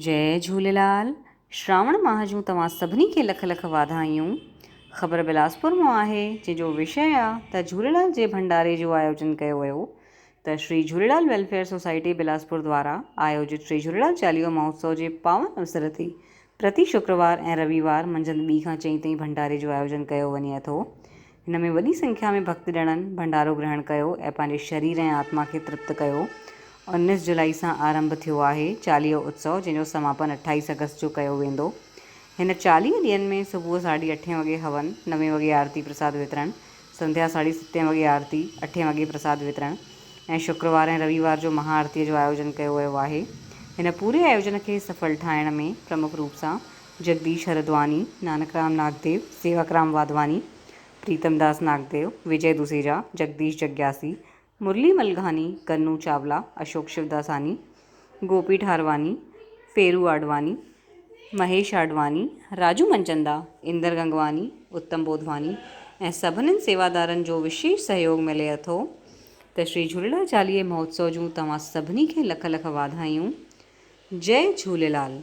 जय झूलेलाल। श्रावण माह जूं तव्हां सभिनी खे लख लख वाधायूं। ख़बर बिलासपुर मां आहे, जंहिंजो विषय आहे त झूलेलाल जे भंडारे जो आयोजन कयो वियो। त श्री झूलेलाल वेलफेयर सोसाइटी बिलासपुर द्वारा आयोजित श्री झूलेलाल चालीहो महोत्सव जे पावन अवसर ते प्रति शुक्रवार ऐं रविवार मंझंदि 2 खां 4 ताईं भंडारे जो आयोजन कयो वञे थो। हिन में वॾी संख्या में भक्तजननि भंडारो ग्रहण कयो ऐं पंहिंजे शरीर ऐं आत्मा खे तृप्त कयो। 19 जुलाई सां आरंभ थियो आहे चालीहो उत्सव, जंहिंजो समापन 28 अगस्त जो कयो वेंदो। हिन 40 ॾींहंनि में सुबुह 8:30 वॻे हवन, 9 वॻे आरती प्रसाद वितरण, संध्या 7:30 वॻे आरती, 8 वॻे प्रसाद वितरण ऐं शुक्रवार ऐं रविवार जो महाआरतीअ जो आयोजन कयो वियो आहे। हिन पूरे आयोजन खे सफल ठाहिण में प्रमुख रूप सां जगदीश हरद्वानी, नानकराम नागदेव, सेवाकराम वाधवानी, प्रीतमदास नागदेव, विजय दुसेजा, जगदीश जग्यासी, मुरली मलघानी, कन्नू चावला, अशोक शिवदासानी, गोपी ठारवानी, फेरू आडवानी, महेश आडवानी, राजू मनचंदा, इंदर गंगवानी, उत्तम बोधवानी ऐं सभिनीनि सेवादारनि जो विशेष सहयोग मिले थो। त श्री झूलेलाल चालीहे महोत्सव जूं तव्हां सभिनी खे लख लख वाधायूं। जय झूलेलाल।